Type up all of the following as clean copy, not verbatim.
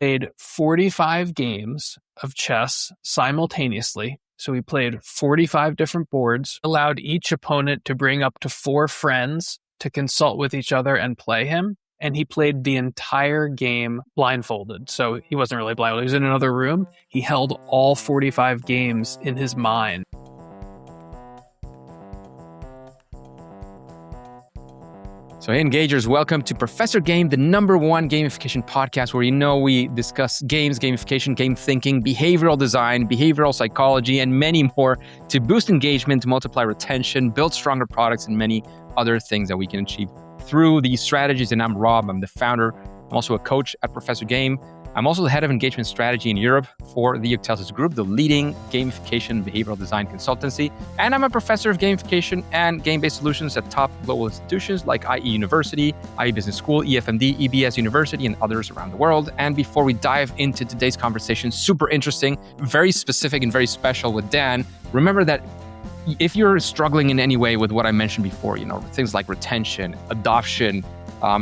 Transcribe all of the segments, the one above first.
played 45 games of chess simultaneously. So we played 45 different boards, allowed each opponent to bring up to 4 friends to consult with each other and play him. And he played the entire game blindfolded. So he wasn't really blindfolded. He was in another room. He held all 45 games in his mind. So hey, Engagers, welcome to Professor Game, the #1 gamification podcast where we discuss games, gamification, game thinking, behavioral design, behavioral psychology, and many more to boost engagement, multiply retention, build stronger products, and many other things that we can achieve through these strategies. And I'm Rob, I'm the founder. I'm also a coach at Professor Game. I'm also the head of engagement strategy in Europe for the Euctelsis Group, the leading gamification behavioral design consultancy. And I'm a professor of gamification and game-based solutions at top global institutions like IE University, IE Business School, EFMD, EBS University, and others around the world. And before we dive into today's conversation, super interesting, very specific and very special with Dan, remember that if you're struggling in any way with what I mentioned before, things like retention, adoption,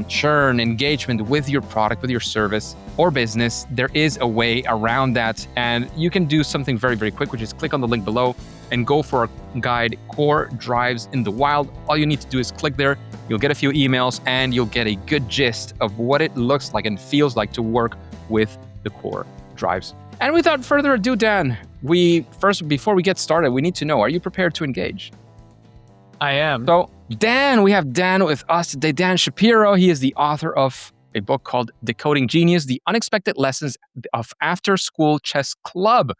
churn, engagement with your product, with your service or business, there is a way around that. And you can do something very, very quick, which is click on the link below and go for a guide, Core Drives in the Wild. All you need to do is click there. You'll get a few emails and you'll get a good gist of what it looks like and feels like to work with the Core Drives. And without further ado, Dan, before we get started, we need to know, are you prepared to engage? I am. So we have Dan with us today. Dan Shapiro, he is the author of a book called Decoding Genius, The Unexpected Lessons of After-School Chess Club.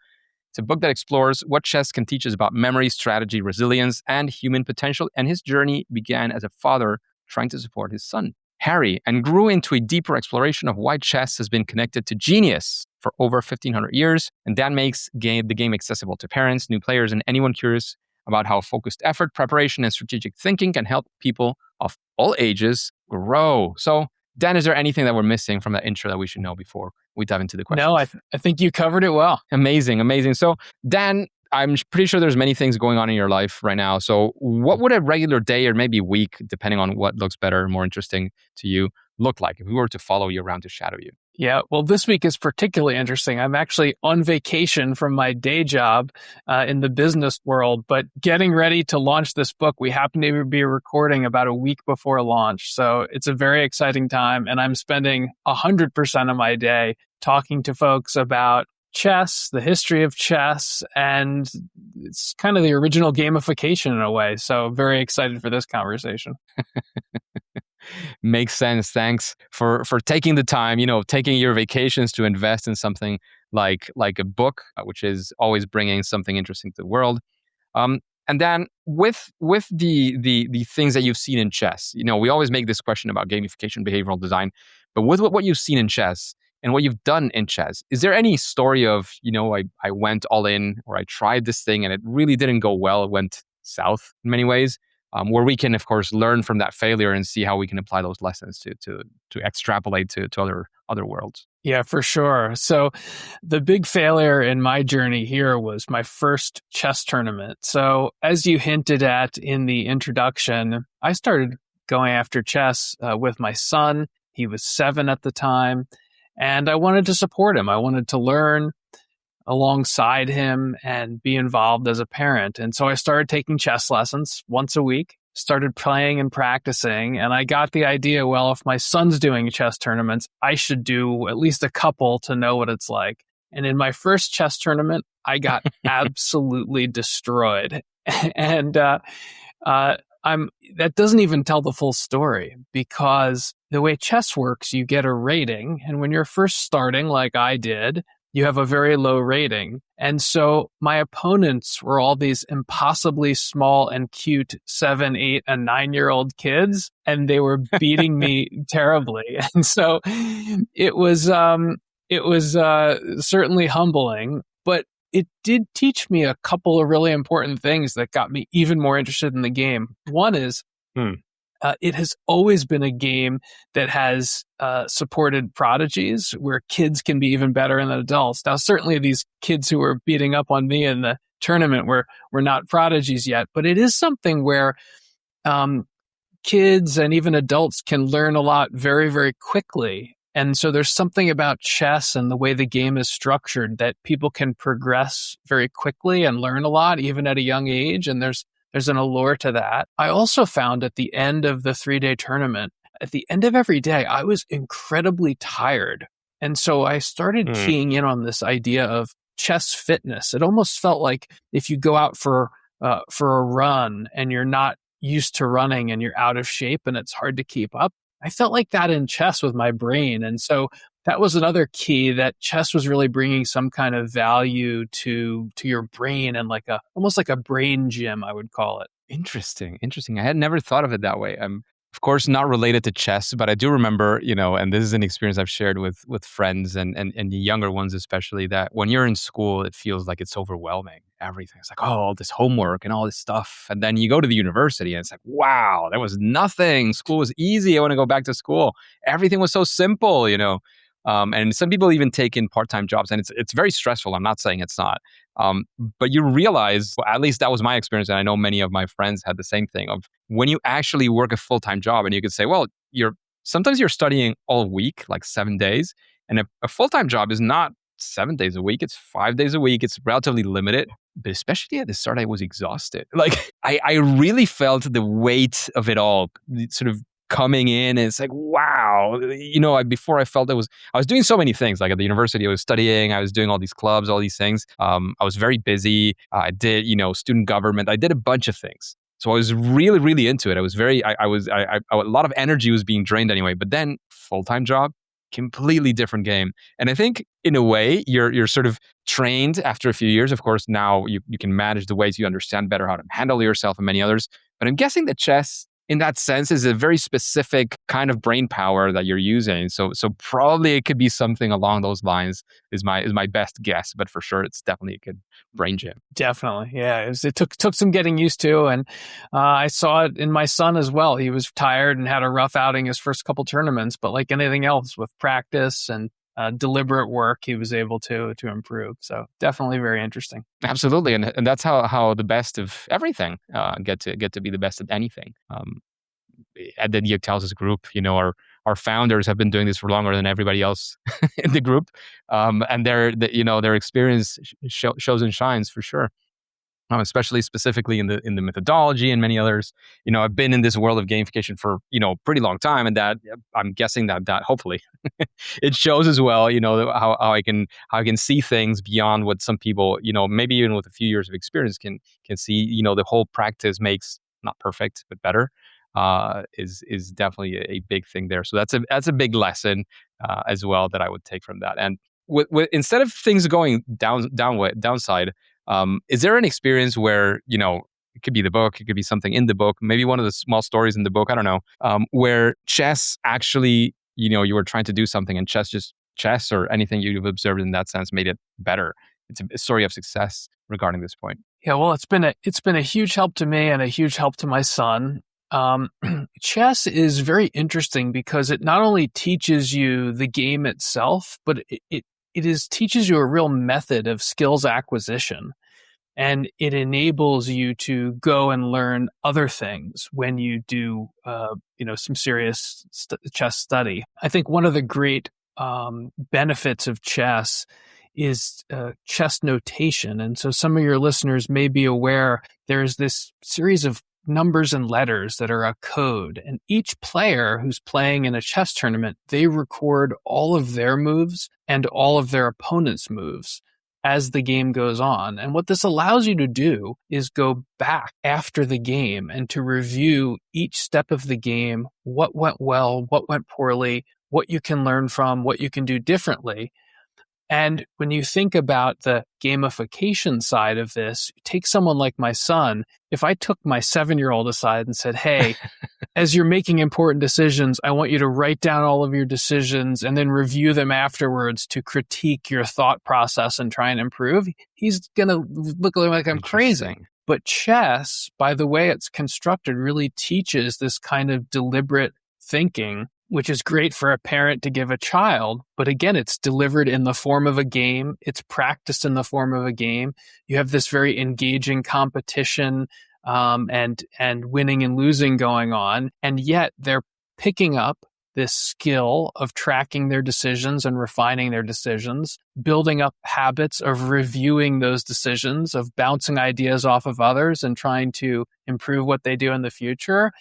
It's a book that explores what chess can teach us about memory, strategy, resilience, and human potential. And his journey began as a father trying to support his son, Harry, and grew into a deeper exploration of why chess has been connected to genius for over 1,500 years. And Dan makes the game accessible to parents, new players, and anyone curious about how focused effort, preparation, and strategic thinking can help people of all ages grow. So, Dan, is there anything that we're missing from that intro that we should know before we dive into the questions? No, I think you covered it well. Amazing. So, Dan, I'm pretty sure there's many things going on in your life right now. So what would a regular day or maybe week, depending on what looks better, more interesting to you, look like if we were to follow you around, to shadow you? Yeah, well, this week is particularly interesting. I'm actually on vacation from my day job in the business world, but getting ready to launch this book. We happen to be recording about a week before launch. So it's a very exciting time, and I'm spending 100% of my day talking to folks about chess, the history of chess, and it's kind of the original gamification in a way. So very excited for this conversation. Makes sense. Thanks for taking the time, taking your vacations to invest in something like a book, which is always bringing something interesting to the world. And then with the things that you've seen in chess, we always make this question about gamification, behavioral design, but with what you've seen in chess and what you've done in chess, is there any story of, I went all in, or I tried this thing and it really didn't go well, it went south in many ways? Where we can, of course, learn from that failure and see how we can apply those lessons to extrapolate to other worlds. Yeah, for sure. So the big failure in my journey here was my first chess tournament. So as you hinted at in the introduction, I started going after chess with my son. He was 7 at the time, and I wanted to support him. I wanted to learn alongside him and be involved as a parent. And so I started taking chess lessons once a week, started playing and practicing. And I got the idea, well, if my son's doing chess tournaments, I should do at least a couple to know what it's like. And in my first chess tournament, I got absolutely destroyed. And that doesn't even tell the full story, because the way chess works, you get a rating. And when you're first starting, like I did, you have a very low rating. And so my opponents were all these impossibly small and cute 7, 8, and 9-year-old kids, and they were beating me terribly. And so it was certainly humbling, but it did teach me a couple of really important things that got me even more interested in the game. One is, it has always been a game that has supported prodigies, where kids can be even better than adults. Now, certainly these kids who were beating up on me in the tournament were not prodigies yet, but it is something where kids and even adults can learn a lot very, very quickly. And so there's something about chess and the way the game is structured that people can progress very quickly and learn a lot, even at a young age. And there's an allure to that. I also found at the end of the 3-day tournament, at the end of every day, I was incredibly tired. And so I started keying in on this idea of chess fitness. It almost felt like if you go out for a run and you're not used to running and you're out of shape and it's hard to keep up. I felt like that in chess with my brain. And so that was another key, that chess was really bringing some kind of value to your brain, and almost like a brain gym, I would call it. Interesting. I had never thought of it that way. I'm, of course, not related to chess, but I do remember, and this is an experience I've shared with friends and the younger ones especially, that when you're in school, it feels like it's overwhelming. Everything. It's like, oh, all this homework and all this stuff. And then you go to the university and it's like, wow, there was nothing. School was easy. I want to go back to school. Everything was so simple, and some people even take in part-time jobs, and it's very stressful. I'm not saying it's not. But you realize, well, at least that was my experience, and I know many of my friends had the same thing, of when you actually work a full-time job, and you could say, well, sometimes you're studying all week, like 7 days, and a full-time job is not 7 days a week, it's 5 days a week, it's relatively limited. But especially at the start, I was exhausted. Like, I really felt the weight of it all sort of coming in, and it's like, wow, before I felt I was doing so many things. Like at the university, I was studying, I was doing all these clubs, all these things. I was very busy. I did, student government. I did a bunch of things. So I was really, really into it. I was a lot of energy was being drained anyway. But then full-time job, completely different game. And I think in a way, you're sort of trained after a few years. Of course, now you can manage the ways, you understand better how to handle yourself and many others. But I'm guessing that chess, in that sense, is a very specific kind of brain power that you're using. So probably it could be something along those lines is my best guess. But for sure, it's definitely a good brain gym. Definitely, yeah. It took some getting used to, and I saw it in my son as well. He was tired and had a rough outing his first couple tournaments, but like anything else, with practice and deliberate work, he was able to improve. So definitely very interesting. Absolutely, and that's how the best of everything get to be the best at anything. At the Dioctalsis group, our founders have been doing this for longer than everybody else in the group, and their experience shows and shines for sure. Especially specifically in the methodology and many others. I've been in this world of gamification for a pretty long time, and that I'm guessing that hopefully it shows as well. How I can see things beyond what some people, maybe even with a few years of experience can see. The whole practice makes not perfect but better. Is definitely a big thing there. So that's a big lesson as well that I would take from that. And instead of things going downside. Is there an experience where, it could be the book, it could be something in the book, maybe one of the small stories in the book, I don't know, where chess actually, you were trying to do something and chess or anything you've observed in that sense made it better? It's a story of success regarding this point. Yeah, well, it's been a huge help to me and a huge help to my son. Chess is very interesting because it not only teaches you the game itself, but it teaches you a real method of skills acquisition, and it enables you to go and learn other things when you do, some serious chess study. I think one of the great benefits of chess is chess notation. And so some of your listeners may be aware there's this series of numbers and letters that are a code, and each player who's playing in a chess tournament, they record all of their moves and all of their opponent's moves as the game goes on. And what this allows you to do is go back after the game and to review each step of the game, what went well, what went poorly, what you can learn from, what you can do differently. And when you think about the gamification side of this, take someone like my son. If I took my 7-year-old aside and said, hey, as you're making important decisions, I want you to write down all of your decisions and then review them afterwards to critique your thought process and try and improve, he's going to look like I'm crazy. But chess, by the way it's constructed, really teaches this kind of deliberate thinking, which is great for a parent to give a child. But again, it's delivered in the form of a game. It's practiced in the form of a game. You have this very engaging competition and winning and losing going on. And yet they're picking up this skill of tracking their decisions and refining their decisions, building up habits of reviewing those decisions, of bouncing ideas off of others and trying to improve what they do in the future.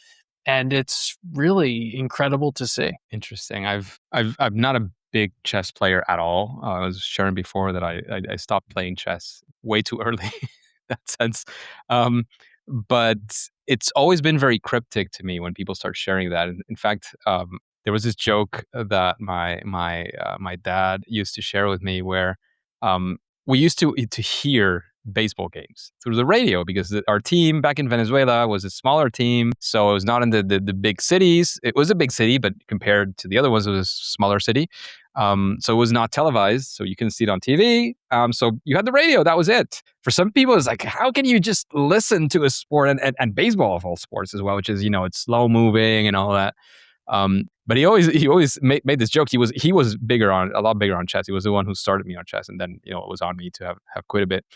And it's really incredible to see. Interesting. I'm not a big chess player at all. I was sharing before that I stopped playing chess way too early in that sense. But it's always been very cryptic to me when people start sharing that. In fact, there was this joke that my dad used to share with me where we used to hear baseball games through the radio because our team back in Venezuela was a smaller team, so it was not in the big cities. It was a big city, but compared to the other ones, it was a smaller city. So it was not televised, so you couldn't see it on TV. So you had the radio, that was it. For some people, it's like, how can you just listen to a sport and baseball of all sports as well, which is, it's slow moving and all that. But he always made this joke. He was a lot bigger on chess. He was the one who started me on chess, and then it was on me to have quit a bit.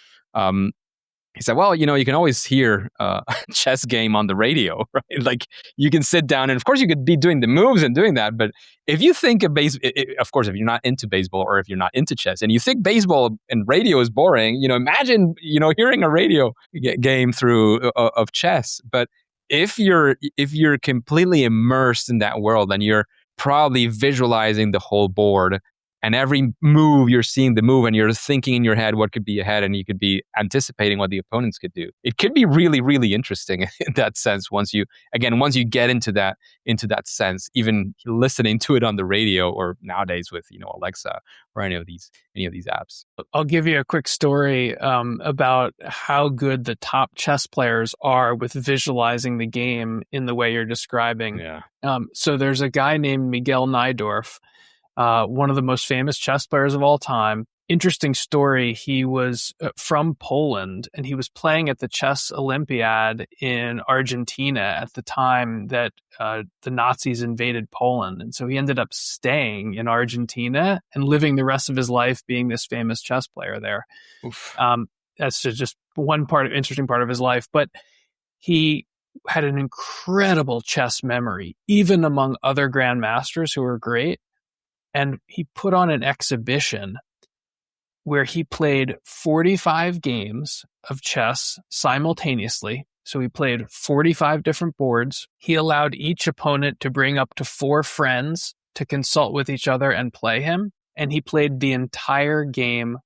He said, well, you can always hear a chess game on the radio, right? Like you can sit down and of course you could be doing the moves and doing that. But if you think of of course, if you're not into baseball or if you're not into chess and you think baseball and radio is boring, imagine, hearing a radio game through of chess. But if you're completely immersed in that world and you're probably visualizing the whole board and every move, you're seeing the move and you're thinking in your head what could be ahead and you could be anticipating what the opponents could do. It could be really, really interesting in that sense once you get into that sense, even listening to it on the radio or nowadays with, Alexa or any of these apps. I'll give you a quick story about how good the top chess players are with visualizing the game in the way you're describing. Yeah. So there's a guy named Miguel Najdorf, one of the most famous chess players of all time. Interesting story. He was from Poland and he was playing at the Chess Olympiad in Argentina at the time that the Nazis invaded Poland. And so he ended up staying in Argentina and living the rest of his life being this famous chess player there. That's just one interesting part of his life. But he had an incredible chess memory, even among other grandmasters who were great. And he put on an exhibition where he played 45 games of chess simultaneously. So he played 45 different boards. He allowed each opponent to bring up to 4 friends to consult with each other and play him. And he played the entire game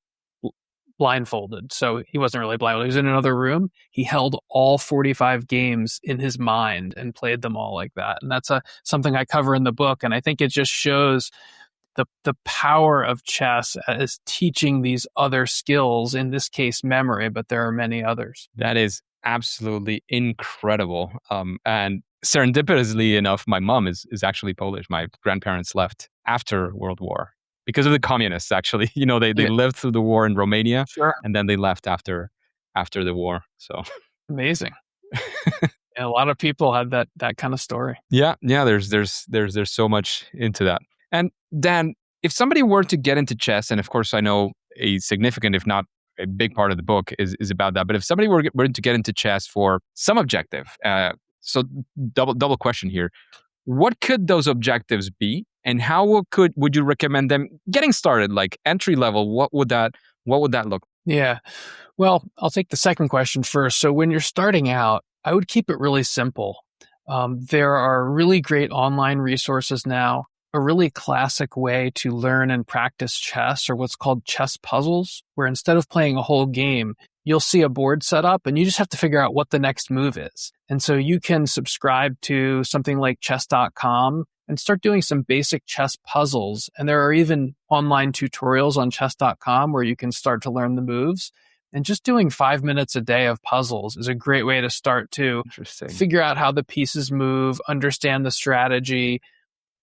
blindfolded. So he wasn't really blindfolded. He was in another room. He held all 45 games in his mind and played them all like that. And that's something I cover in the book. And I think it just shows the power of chess as teaching these other skills, in this case, memory, but there are many others. That is absolutely incredible. And serendipitously enough, my mom is actually Polish. My grandparents left after World War because of the communists, actually. They lived through the war in Romania, sure, and then they left after the war. So amazing. And a lot of people had that kind of story. Yeah. There's so much into that. And Dan, if somebody were to get into chess, and of course I know a significant, if not a big part of the book is about that, but if somebody were to get into chess for some objective, so double question here, what could those objectives be, and how would you recommend them getting started, like entry level? What would that look? Yeah, well, I'll take the second question first. So when you're starting out, I would keep it really simple. There are really great online resources now. A really classic way to learn and practice chess are what's called chess puzzles, where instead of playing a whole game, you'll see a board set up and you just have to figure out what the next move is. And so you can subscribe to something like chess.com and start doing some basic chess puzzles. And there are even online tutorials on chess.com where you can start to learn the moves. And just doing 5 minutes a day of puzzles is a great way to start to figure out how the pieces move, understand the strategy.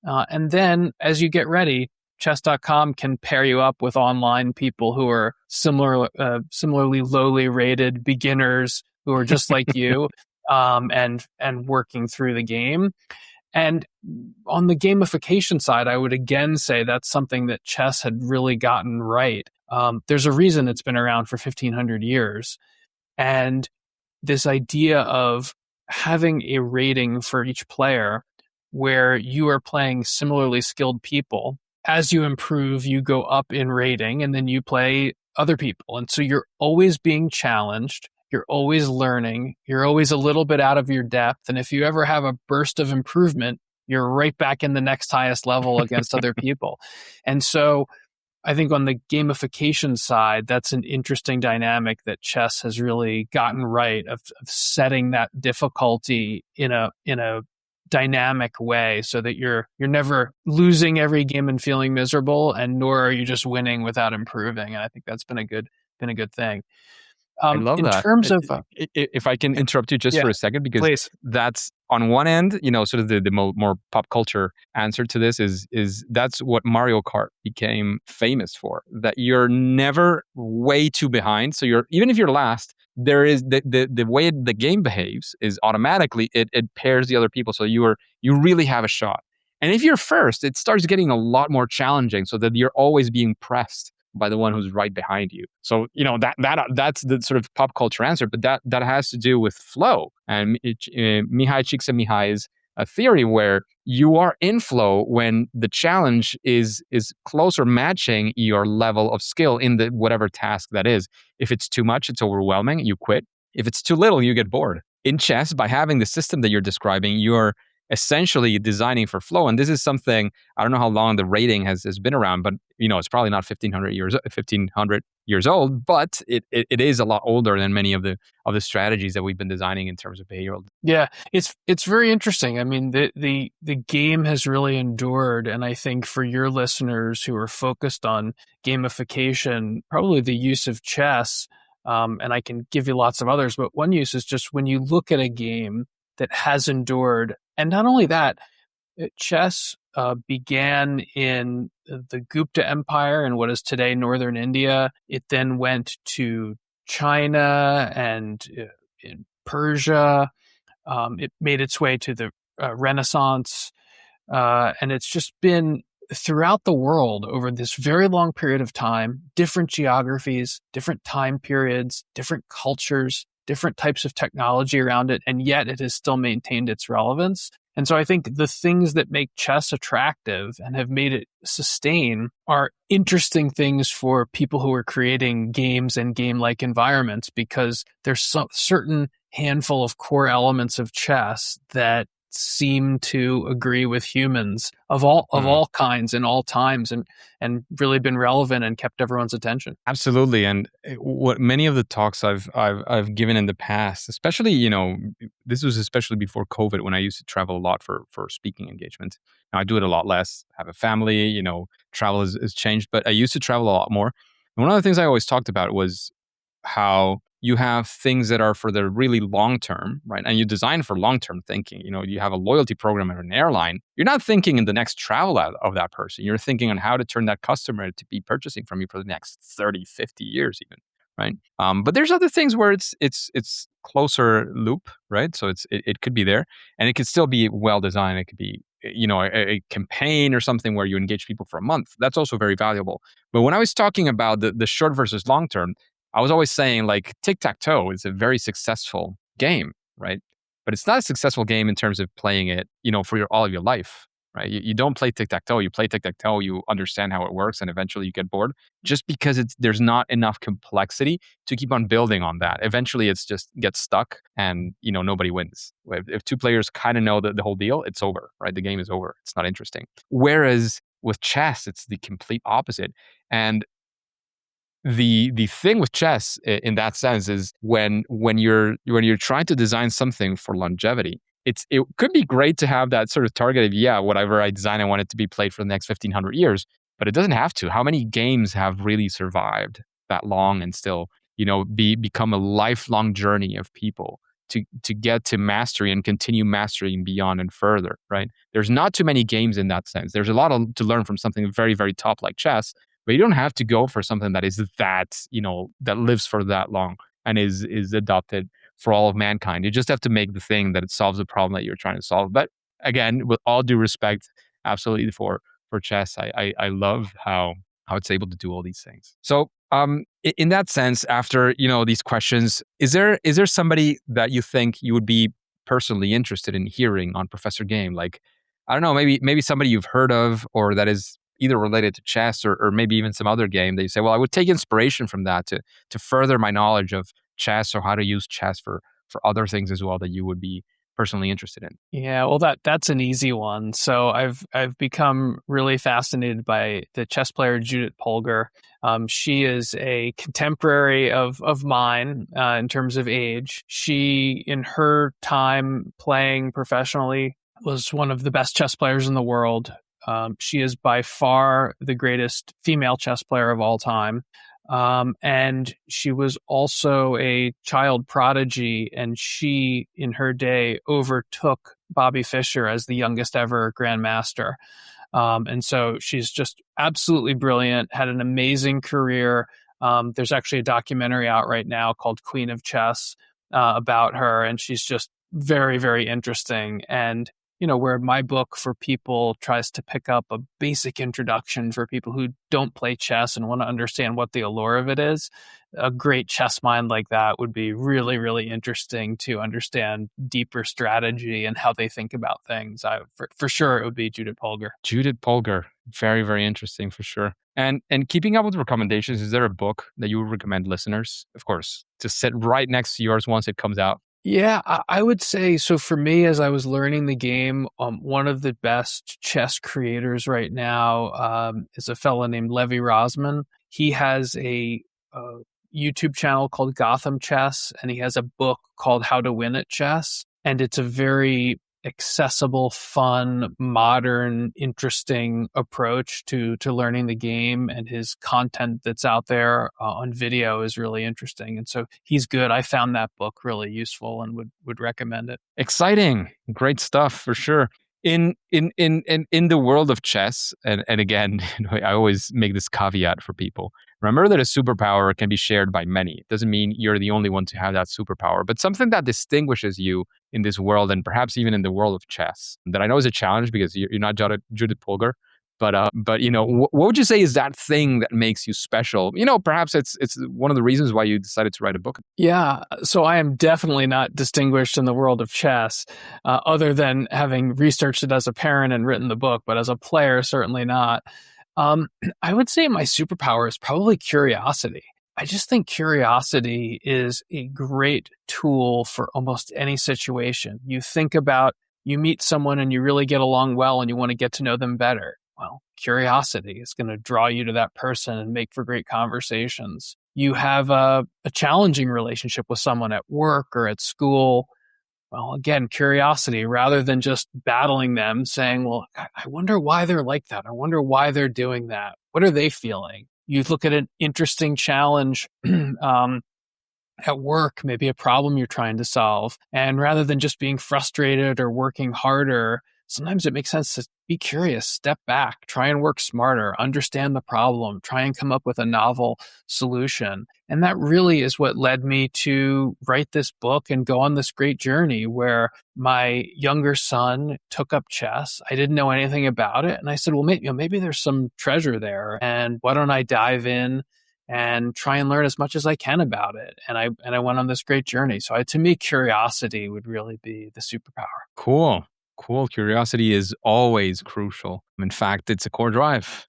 And then as you get ready, chess.com can pair you up with online people who are similarly lowly rated beginners who are just like you, and working through the game. And on the gamification side, I would again say that's something that chess had really gotten right. There's a reason it's been around for 1,500 years. And this idea of having a rating for each player where you are playing similarly skilled people. As you improve, you go up in rating and then you play other people. And so you're always being challenged. You're always learning. You're always a little bit out of your depth. And if you ever have a burst of improvement, you're right back in the next highest level against other people. And so I think on the gamification side, that's an interesting dynamic that chess has really gotten right of setting that difficulty in a dynamic way so that you're never losing every game and feeling miserable, and nor are you just winning without improving. And I think that's been a good thing. I love In that. terms of If I can interrupt you just for a second, because please. that's on one end, sort of the more pop culture answer to this is that's what Mario Kart became famous for. That you're never way too behind. So even if you're last, there is the way the game behaves is automatically it pairs the other people, so you really have a shot. And if you're first, it starts getting a lot more challenging, so that you're always being pressed by the one who's right behind you. So that's the sort of pop culture answer, but that has to do with flow. And Mihai Csikszentmihalyi's a theory where you are in flow when the challenge is closer matching your level of skill in the whatever task that is. If it's too much, it's overwhelming, you quit. If it's too little, you get bored. In chess, by having the system that you're describing, you're essentially designing for flow. And this is something, I don't know how long the rating has been around, but it's probably not 1500 years old, but it is a lot older than many of the strategies that we've been designing in terms of behavioral. Yeah, it's very interesting. I mean, the game has really endured, and I think for your listeners who are focused on gamification, probably the use of chess, and I can give you lots of others, but one use is just when you look at a game that has endured. And not only that, chess began in the Gupta Empire in what is today northern India. It then went to China and in Persia. It made its way to the Renaissance. And it's just been throughout the world over this very long period of time, different geographies, different time periods, different cultures, different types of technology around it, and yet it has still maintained its relevance. And so I think the things that make chess attractive and have made it sustain are interesting things for people who are creating games and game-like environments, because there's some certain handful of core elements of chess that seem to agree with humans of all kinds in all times, and really been relevant and kept everyone's attention. Absolutely. And what many of the talks I've given in the past, especially this was especially before COVID, when I used to travel a lot for speaking engagements. Now I do it a lot less. I have a family. Travel has changed, but I used to travel a lot more. And one of the things I always talked about was how you have things that are for the really long term, right? And you design for long term thinking. You have a loyalty program at an airline. You're not thinking in the next travel out of that person. You're thinking on how to turn that customer to be purchasing from you for the next 30, 50 years even, right? But there's other things where it's closer loop, right? So it could be there, and it could still be well designed. It could be a campaign or something where you engage people for a month. That's also very valuable. But when I was talking about the short versus long term, I was always saying, like, tic-tac-toe is a very successful game, right? But it's not a successful game in terms of playing it, for all of your life, right? You don't play tic-tac-toe. You play tic-tac-toe, you understand how it works, and eventually you get bored, just because there's not enough complexity to keep on building on that. Eventually it's just gets stuck, and, nobody wins. If two players kind of know the whole deal, it's over, right? The game is over. It's not interesting. Whereas with chess, it's the complete opposite. And the thing with chess in that sense is when you're trying to design something for longevity, it could be great to have that sort of target of, whatever I design, I want it to be played for the next 1500 years, but it doesn't have to. How many games have really survived that long and still become a lifelong journey of people to get to mastery and continue mastering beyond and further, right? There's not too many games in that sense. There's a lot to learn from something very, very top like chess, but you don't have to go for something that is that lives for that long and is adopted for all of mankind. You just have to make the thing that it solves the problem that you're trying to solve. But again, with all due respect, absolutely for chess, I love how it's able to do all these things. So in that sense, after these questions, is there somebody that you think you would be personally interested in hearing on Professor Game? Like, I don't know, maybe somebody you've heard of or that is either related to chess or maybe even some other game that you say, well, I would take inspiration from that to further my knowledge of chess or how to use chess for other things as well that you would be personally interested in? Yeah, well, that's an easy one. So I've become really fascinated by the chess player Judit Polgar. She is a contemporary of mine in terms of age. She, in her time playing professionally, was one of the best chess players in the world. She is by far the greatest female chess player of all time. And she was also a child prodigy, and she, in her day, overtook Bobby Fischer as the youngest ever grandmaster. And so she's just absolutely brilliant, had an amazing career. There's actually a documentary out right now called Queen of Chess about her, and she's just very, very interesting. And where my book for people tries to pick up a basic introduction for people who don't play chess and want to understand what the allure of it is, a great chess mind like that would be really, really interesting to understand deeper strategy and how they think about things. For sure, it would be Judit Polgar. Judit Polgar. Very, very interesting for sure. And keeping up with recommendations, is there a book that you would recommend listeners, of course, to sit right next to yours once it comes out? Yeah, I would say so. For me, as I was learning the game, one of the best chess creators right now is a fellow named Levi Rosman. He has a YouTube channel called Gotham Chess, and he has a book called How to Win at Chess. And it's a very accessible, fun, modern, interesting approach to learning the game, and his content that's out there on video is really interesting. And so he's good. I found that book really useful and would recommend it. Exciting. Great stuff for sure. In the world of chess, and again, I always make this caveat for people. Remember that a superpower can be shared by many. It doesn't mean you're the only one to have that superpower, but something that distinguishes you in this world, and perhaps even in the world of chess, that I know is a challenge because you're not Judit Polgar, but what would you say is that thing that makes you special? Perhaps it's one of the reasons why you decided to write a book. Yeah, so I am definitely not distinguished in the world of chess, other than having researched it as a parent and written the book, but as a player, certainly not. I would say my superpower is probably curiosity. I just think curiosity is a great tool for almost any situation. You meet someone and you really get along well and you want to get to know them better. Well, curiosity is going to draw you to that person and make for great conversations. You have a challenging relationship with someone at work or at school. Well, again, curiosity, rather than just battling them, saying, well, I wonder why they're like that. I wonder why they're doing that. What are they feeling? You look at an interesting challenge at work, maybe a problem you're trying to solve. And rather than just being frustrated or working harder, sometimes it makes sense to be curious, step back, try and work smarter, understand the problem, try and come up with a novel solution. And that really is what led me to write this book and go on this great journey where my younger son took up chess. I didn't know anything about it. And I said, well, maybe there's some treasure there. And why don't I dive in and try and learn as much as I can about it? And I went on this great journey. So to me, curiosity would really be the superpower. Cool. Curiosity is always crucial. In fact, it's a core drive.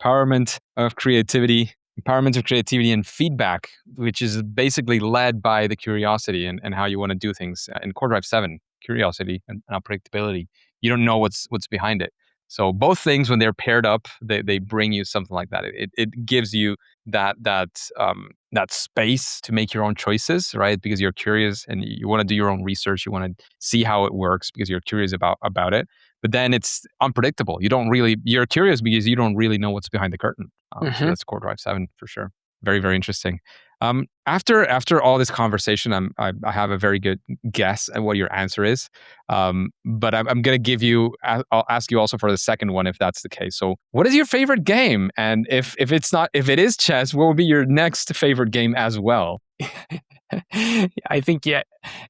Empowerment of creativity and feedback, which is basically led by the curiosity and how you want to do things. In core drive 7, curiosity and unpredictability. You don't know what's behind it. So both things, when they're paired up, they bring you something like that. It gives you that space to make your own choices, right? Because you're curious and you want to do your own research. You want to see how it works because you're curious about it. But then it's unpredictable. You're curious because you don't really know what's behind the curtain. So that's core drive 7 for sure. Very, very interesting. After all this conversation, I have a very good guess at what your answer is. But I'm going to I'll ask you also for the second one if that's the case. So what is your favorite game? And if it is chess, what would be your next favorite game as well? I think,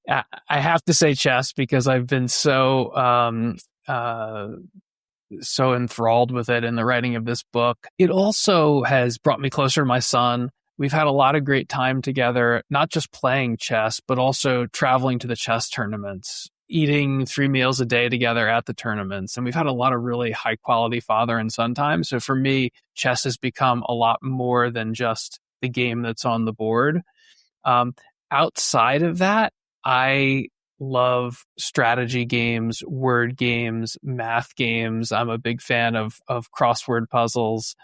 I have to say chess because I've been so enthralled with it in the writing of this book. It also has brought me closer to my son. We've had a lot of great time together, not just playing chess, but also traveling to the chess tournaments. eating 3 meals a day together at the tournaments. And we've had a lot of really high quality father and son time. So for me, chess has become a lot more than just the game that's on the board. Outside of that, I love strategy games, word games, math games. I'm a big fan of crossword puzzles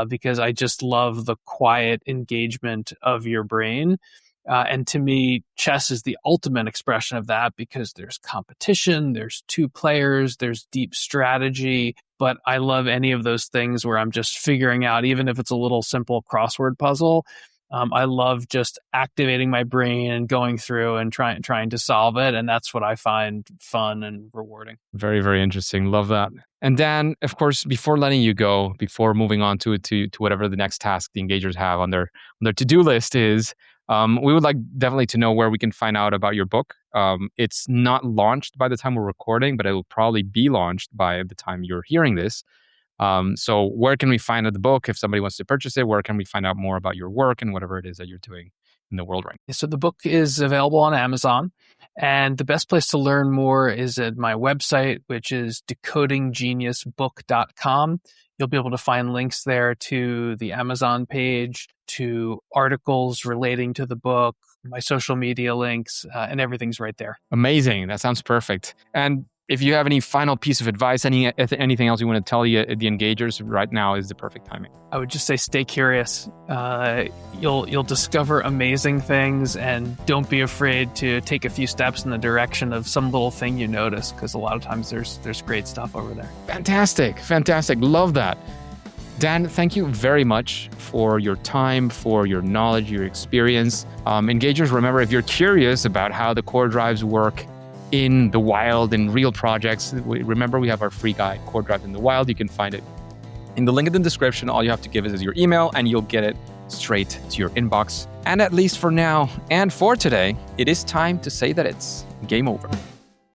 because I just love the quiet engagement of your brain. And to me, chess is the ultimate expression of that because there's competition, there's 2 players, there's deep strategy. But I love any of those things where I'm just figuring out, even if it's a little simple crossword puzzle. I love just activating my brain and going through and trying to solve it. And that's what I find fun and rewarding. Very, very interesting. Love that. And Dan, of course, before letting you go, before moving on to whatever the next task the engagers have on their to-do list is, we would like definitely to know where we can find out about your book. It's not launched by the time we're recording, but it will probably be launched by the time you're hearing this. So where can we find the book if somebody wants to purchase it? Where can we find out more about your work and whatever it is that you're doing in the world right now? So the book is available on Amazon. And the best place to learn more is at my website, which is decodinggeniusbook.com. You'll be able to find links there to the Amazon page, to articles relating to the book, my social media links, and everything's right there. Amazing. That sounds perfect. And if you have any final piece of advice, anything else you want to tell the engagers, right now is the perfect timing. I would just say stay curious. You'll discover amazing things, and don't be afraid to take a few steps in the direction of some little thing you notice, because a lot of times there's great stuff over there. Fantastic. Love that. Dan, thank you very much for your time, for your knowledge, your experience. Engagers, remember, if you're curious about how the core drives work in the wild, in real projects, remember we have our free guide, Core Drive in the Wild. You can find it in the link in the description. All you have to give is your email and you'll get it straight to your inbox. And at least for now and for today, it is time to say that it's game over.